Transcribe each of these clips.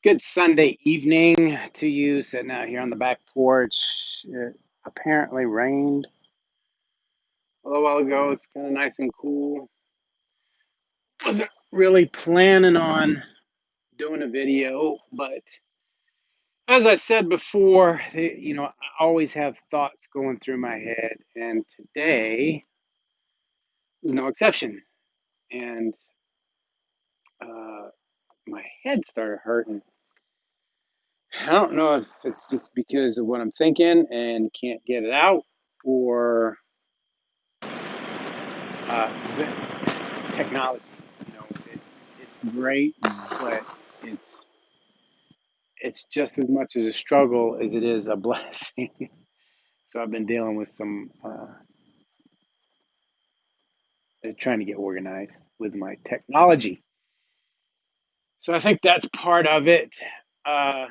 Good Sunday evening to you, sitting out here on the back porch. It apparently rained a little while ago. It's kind of nice and cool. Wasn't really planning on doing a video, but as I said before, I always have thoughts going through my head, and today was no exception. And uh, my head started hurting. I don't know if it's just because of what I'm thinking and can't get it out, or technology. You know, it's great, but it's it's just as much as a struggle as it is a blessing. So I've been dealing with some trying to get organized with my technology. So I think that's part of it. Uh,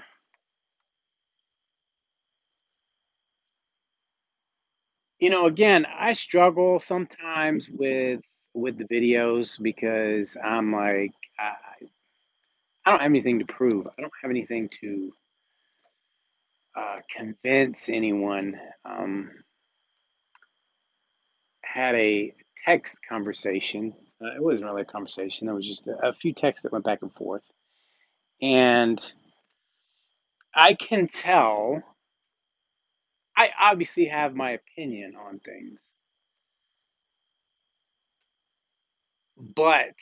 Again, I struggle sometimes with the videos because I'm like, I don't have anything to prove. I don't have anything to convince anyone. Had a text conversation. It wasn't really a conversation. There was just a few texts that went back and forth, and I can tell. I obviously have my opinion on things, but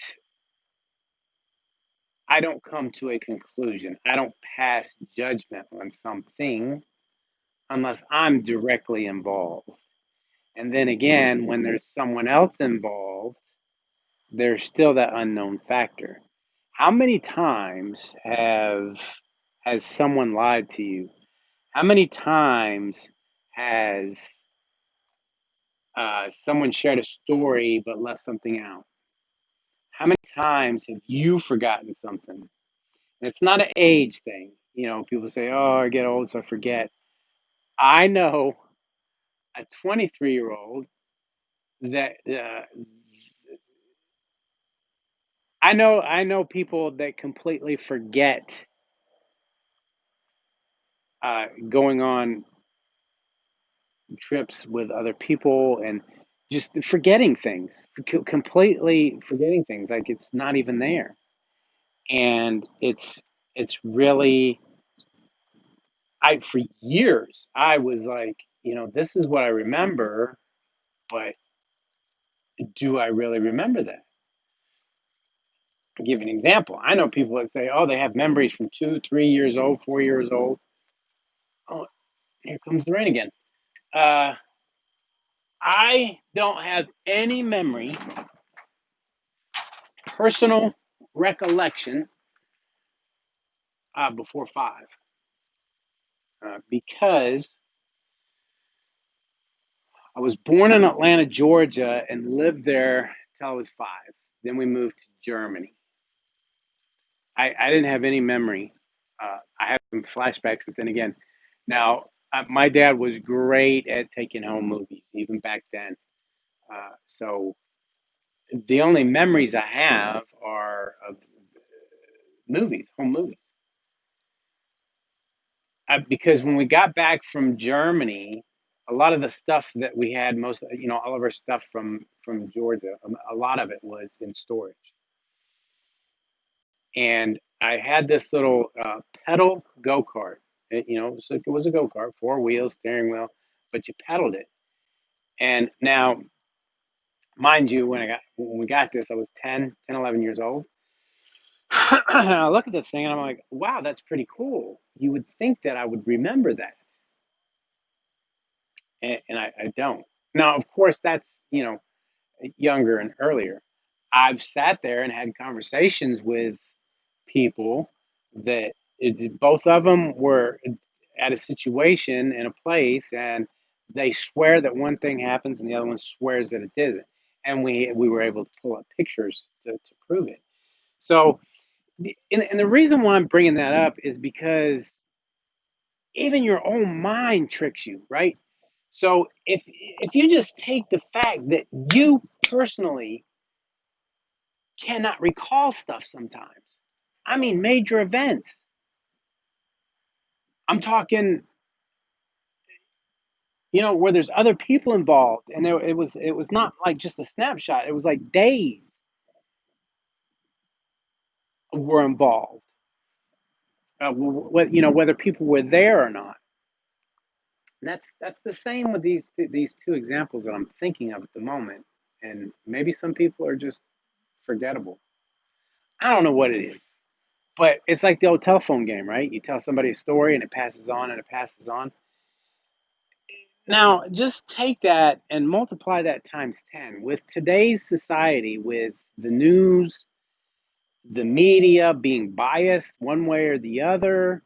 I don't come to a conclusion. I don't pass judgment on something unless I'm directly involved. And then again, when there's someone else involved, there's still that unknown factor. How many times has someone lied to you? How many times has someone shared a story but left something out? How many times have you forgotten something? And it's not an age thing. People say, "Oh, I get old, so I forget." I know a 23-year-old that I know people that completely forget going on trips with other people and just forgetting things, completely forgetting things like it's not even there. And it's really, I for years I was like, this is what I remember, but do I really remember that? I'll give you an example. I know people that say, oh, they have memories from 2, 3 years old, 4 years old. Oh, here comes the rain again. Uh, I don't have any memory, personal recollection before 5, because I was born in Atlanta, Georgia, and lived there till I was 5. Then we moved to Germany. I didn't have any memory. I have some flashbacks, but then again, now my dad was great at taking home movies, even back then. So the only memories I have are of movies, home movies. Because when we got back from Germany, a lot of the stuff that we had, all of our stuff from Georgia, a lot of it was in storage. And I had this little pedal go kart. It was a go kart, 4 wheels, steering wheel, but you pedaled it. And now, mind you, when we got this, I was 11 years old. And I look at this thing and I'm like, wow, that's pretty cool. You would think that I would remember that, and I don't. Now, of course, that's younger and earlier. I've sat there and had conversations with people that both of them were at a situation in a place, and they swear that one thing happens and the other one swears that it didn't. And we were able to pull up pictures to prove it. So, and the reason why I'm bringing that up is because even your own mind tricks you, right? So if you just take the fact that you personally cannot recall stuff sometimes, I mean major events. I'm talking, where there's other people involved, and it was not like just a snapshot. It was like days were involved. Whether people were there or not. And that's the same with these two examples that I'm thinking of at the moment. And maybe some people are just forgettable. I don't know what it is, but it's like the old telephone game, right? You tell somebody a story and it passes on and it passes on. Now, just take that and multiply that times 10 with today's society, with the news, the media being biased one way or the other,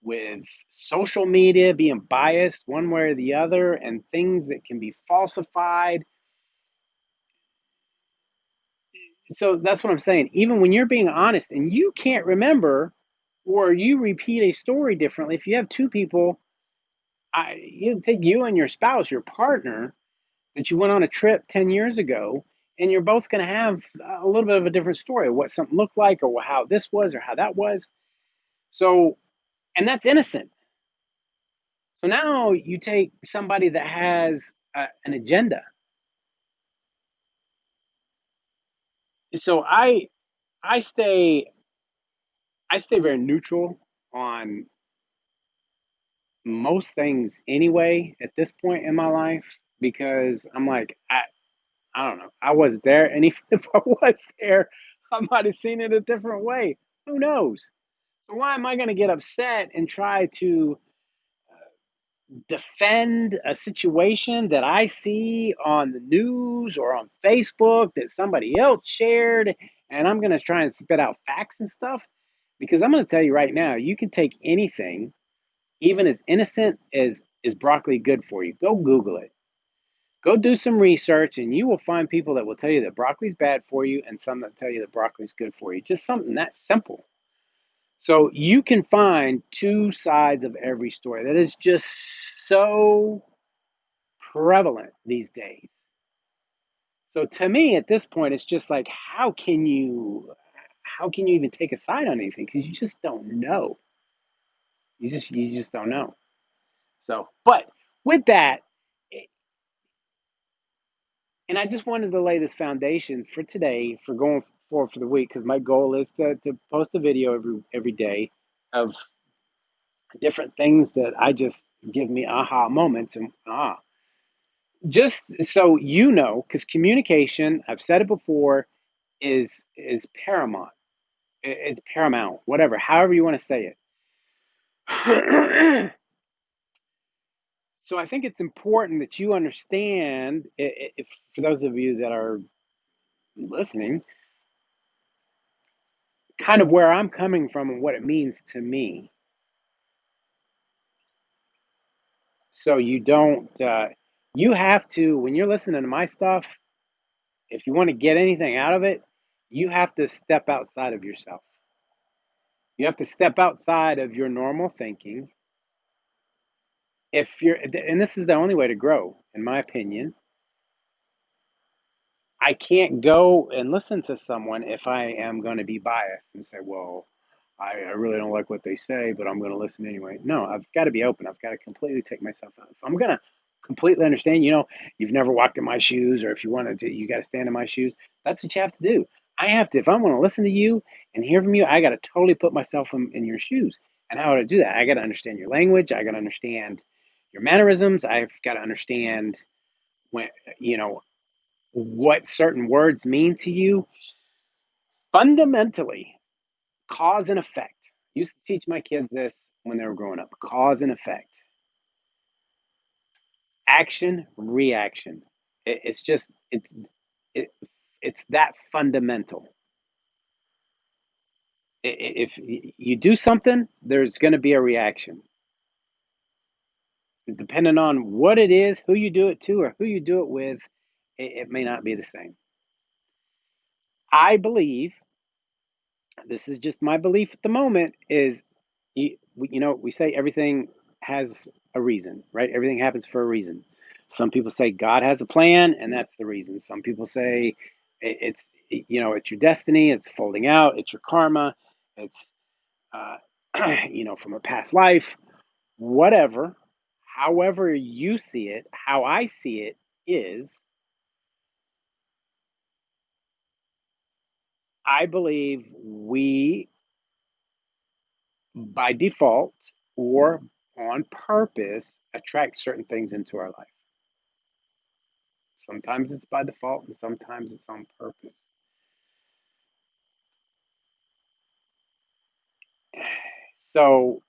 with social media being biased one way or the other, and things that can be falsified. So that's what I'm saying. Even when you're being honest and you can't remember, or you repeat a story differently, if you have two people, you take you and your spouse, your partner, that you went on a trip 10 years ago, and you're both going to have a little bit of a different story of what something looked like, or how this was, or how that was. So, and that's innocent. So now you take somebody that has an agenda. So I stay I stay very neutral on most things anyway at this point in my life, because I'm like, I don't know. I was there, and even if I was there, I might have seen it a different way. Who knows? So why am I going to get upset and try to defend a situation that I see on the news or on Facebook that somebody else shared, and I'm going to try and spit out facts and stuff? Because I'm going to tell you right now, you can take anything, even as innocent as is broccoli good for you. Go Google it. Go do some research, and you will find people that will tell you that broccoli's bad for you, and some that tell you that broccoli's good for you. Just something that simple. So you can find two sides of every story. That is just so prevalent these days. So to me, at this point, it's just like, how can you even take a side on anything? Because you just don't know. You just don't know. So, but with that, and I just wanted to lay this foundation for today, for going forward for the week, because my goal is to post a video every day of different things that I just give me aha moments, and just so you know, because communication, I've said it before, is paramount. It's paramount, whatever, however you want to say it. So I think it's important that you understand, if for those of you that are listening, kind of where I'm coming from and what it means to me. So you don't, you have to, when you're listening to my stuff, if you want to get anything out of it, you have to step outside of yourself. You have to step outside of your normal thinking. If you're, and this is the only way to grow, in my opinion. I can't go and listen to someone if I am going to be biased and say, well, I really don't like what they say, but I'm going to listen anyway. No, I've got to be open. I've got to completely take myself out. If I'm going to completely understand, you've never walked in my shoes, or if you wanted to, you got to stand in my shoes. That's what you have to do. I have to, if I want to listen to you and hear from you, I got to totally put myself in your shoes. And how to do that? I got to understand your language. I got to understand your mannerisms. I've got to understand when, you know, what certain words mean to you. Fundamentally, cause and effect. I used to teach my kids this when they were growing up. Cause and effect. Action, reaction. It's just it, it's that fundamental. If you do something, there's going to be a reaction. Depending on what it is, who you do it to, or who you do it with, it may not be the same. I believe, this is just my belief at the moment, is we say everything has a reason, right? Everything happens for a reason. Some people say God has a plan, and that's the reason. Some people say it's your destiny, it's folding out, it's your karma, it's from a past life, whatever, however you see it, how I see it is, I believe we, by default or on purpose, attract certain things into our life. Sometimes it's by default and sometimes it's on purpose. So,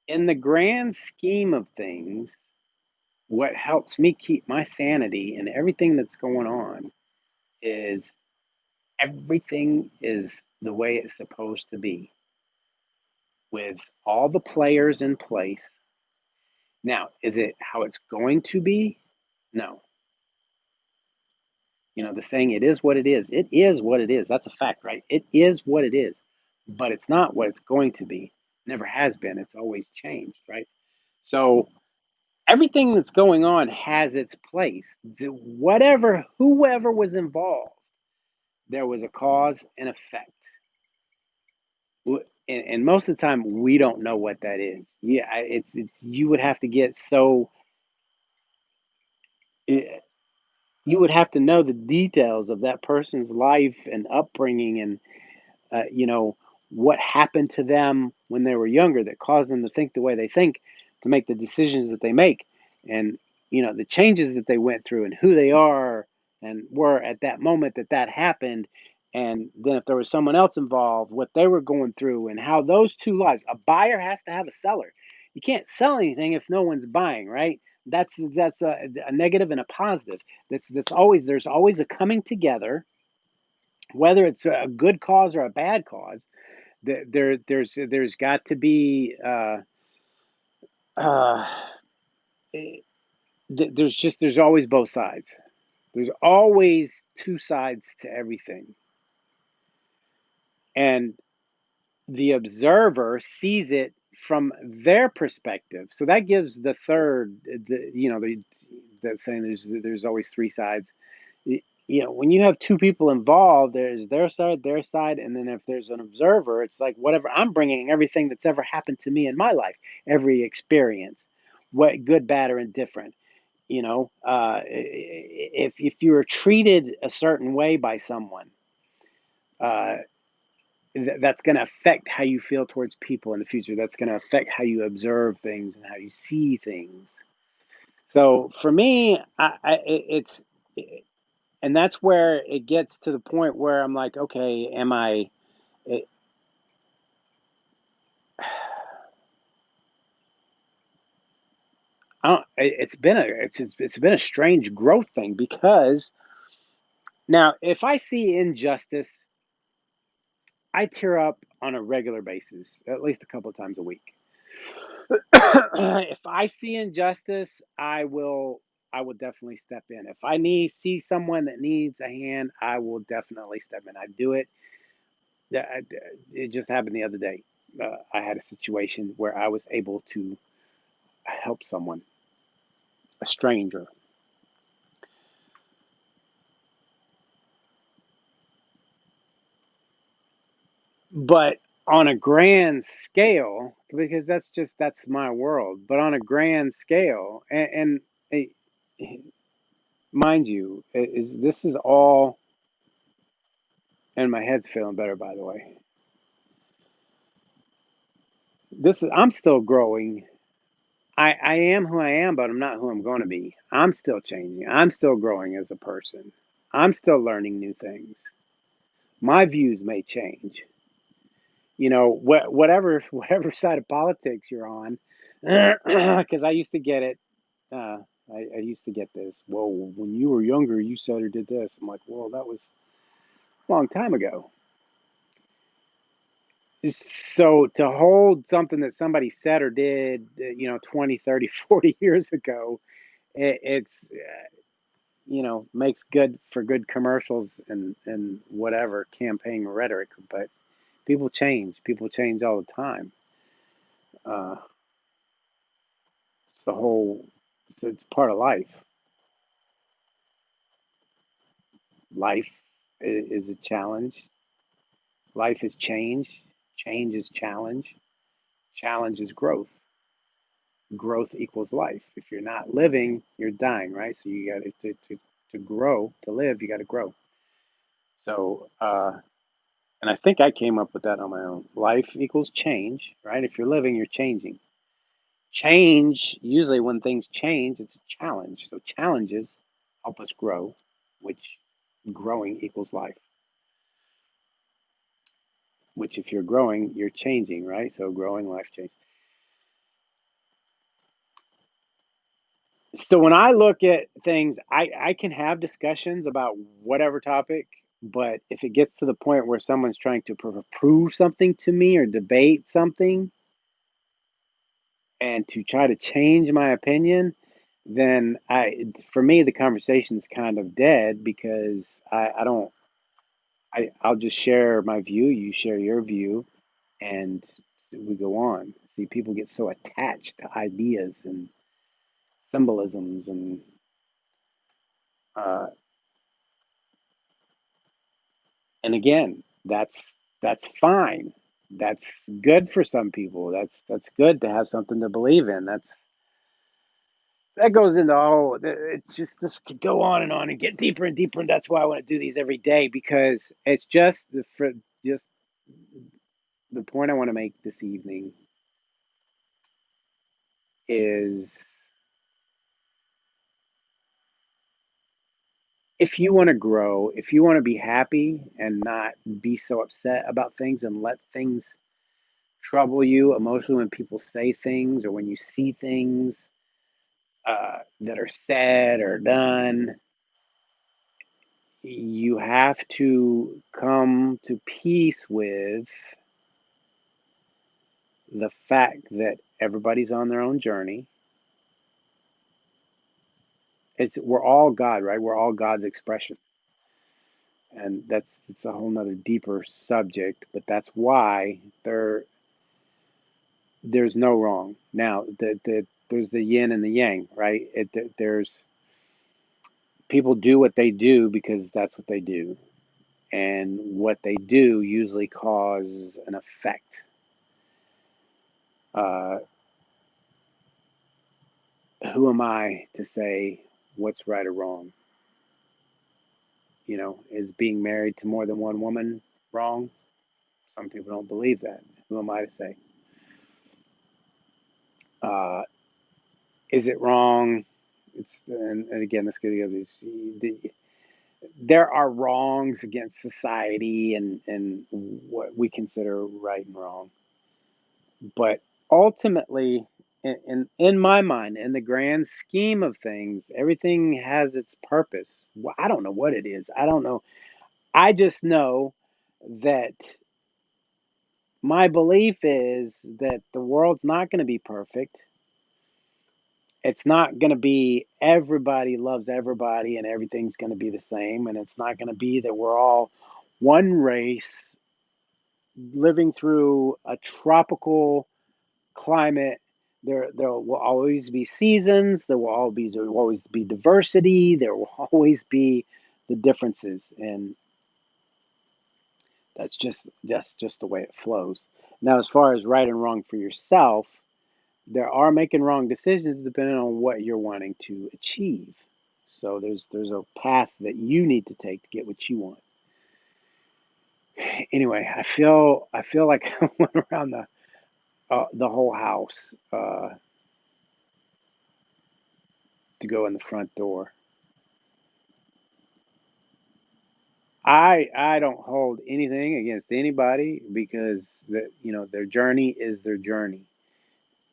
in the grand scheme of things, what helps me keep my sanity and everything that's going on is everything is the way it's supposed to be with all the players in place. Now, is it how it's going to be? No. The saying, it is what it is. It is what it is. That's a fact, right? It is what it is. But it's not what it's going to be. Never has been. It's always changed, right? So everything that's going on has its place. Whatever, whoever was involved, there was a cause and effect. And most of the time, we don't know what that is. Yeah, it's you would have to get so eh, you would have to know the details of that person's life and upbringing and you know, what happened to them when they were younger that caused them to think the way they think, to make the decisions that they make, and the changes that they went through and who they are and were at that moment that that happened. And then if there was someone else involved, what they were going through and how those two lives, a buyer has to have a seller. You can't sell anything if no one's buying, right? That's a negative and a positive. That's always, there's always a coming together, whether it's a good cause or a bad cause. There's got to be uh, there's always both sides. There's always two sides to everything, and the observer sees it from their perspective. So that gives the third, that saying there's always three sides. When you have two people involved, there's their side, and then if there's an observer, it's like whatever. I'm bringing everything that's ever happened to me in my life, every experience, what good, bad, or indifferent. If you were treated a certain way by someone, uh, that's going to affect how you feel towards people in the future. That's going to affect how you observe things and how you see things. So for me, it's and that's where it gets to the point where I'm like, okay, am I? It, I don't, it's been a strange growth thing because now if I see injustice, I tear up on a regular basis, at least a couple of times a week. If I see injustice, I will definitely step in. If I see someone that needs a hand, I will definitely step in. I do it. Yeah, it just happened the other day. I had a situation where I was able to help someone, a stranger. But on a grand scale, because that's my world. But on a grand scale, and mind you, this is all, and my head's feeling better, by the way. I'm still growing. I am who I am, but I'm not who I'm going to be. I'm still changing. I'm still growing as a person. I'm still learning new things. My views may change. Whatever side of politics you're on, because I used to get it. I used to get this. Well, when you were younger, you said or did this. I'm like, well, that was a long time ago. So to hold something that somebody said or did, 20, 30, 40 years ago, it's makes good for good commercials and whatever campaign rhetoric. But people change all the time. uh it's the whole it's part of life. Life is a challenge. Life is change. Change is challenge. Challenge is growth. growth equals life. If you're not living, you're dying, right? So you got to grow, to live, you got to grow. So, and I think I came up with that on my own. Life equals change, right? If you're living, you're changing. Change, usually when things change, it's a challenge. So challenges help us grow, which growing equals life, which if you're growing, you're changing, right? So growing, life change. So when I look at things, I can have discussions about whatever topic, but if it gets to the point where someone's trying to prove something to me or debate something and to try to change my opinion, then for me, the conversation's kind of dead because I don't, I'll just share my view, you share your view, and we go on. See, people get so attached to ideas and symbolisms uh, and again, that's fine. That's good for some people. That's good to have something to believe in. That goes into all. It's just this could go on and get deeper and deeper, and that's why I want to do these every day because it's just just the point I want to make this evening is if you want to grow, if you want to be happy and not be so upset about things and let things trouble you emotionally when people say things or when you see things that are said or done, you have to come to peace with the fact that everybody's on their own journey. We're all God, right? We're all God's expression. And it's a whole nother deeper subject, but that's why there's no wrong. Now, there's the yin and the yang, right? There's people do what they do because that's what they do, and what they do usually causes an effect. Uh, who am I to say what's right or wrong? Is being married to more than one woman wrong? Some people don't believe that. Who am I to say? Uh, is it wrong? And again, let's get together. There are wrongs against society and what we consider right and wrong. But ultimately, in my mind, in the grand scheme of things, everything has its purpose. Well, I don't know what it is. I don't know. I just know that my belief is that the world's not going to be perfect. It's not going to be everybody loves everybody and everything's going to be the same. And it's not going to be that we're all one race living through a tropical climate. There will always be seasons. There will always be diversity. There will always be the differences, and that's just the way it flows. Now, as far as right and wrong for yourself, there are making wrong decisions depending on what you're wanting to achieve. So there's a path that you need to take to get what you want. Anyway, I feel like I went around the whole house to go in the front door. I don't hold anything against anybody because their journey is their journey,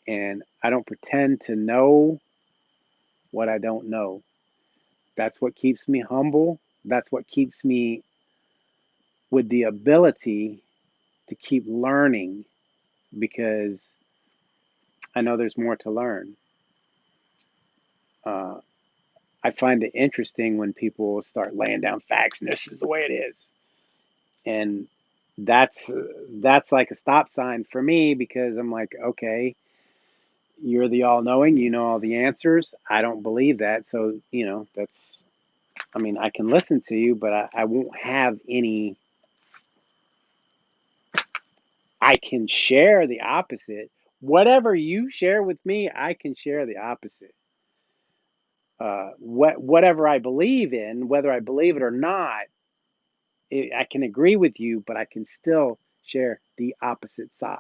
and I don't pretend to know what I don't know. That's what keeps me humble. That's what keeps me with the ability to keep learning because I know there's more to learn. Uh, I find it interesting when people start laying down facts and this is the way it is, and that's that's like a stop sign for me because I'm like, okay, you're the all-knowing, you know all the answers. I don't believe that, so that's. I mean, I can listen to you, but I won't have any. I can share the opposite. whatever you share with me, I can share the opposite. Whatever I believe in, whether I believe it or not, I can agree with you, but I can still share the opposite side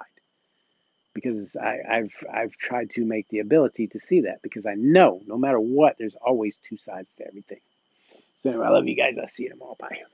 because I've tried to make the ability to see that because I know no matter what, there's always two sides to everything. So anyway, I love you guys. I'll see you tomorrow. Bye.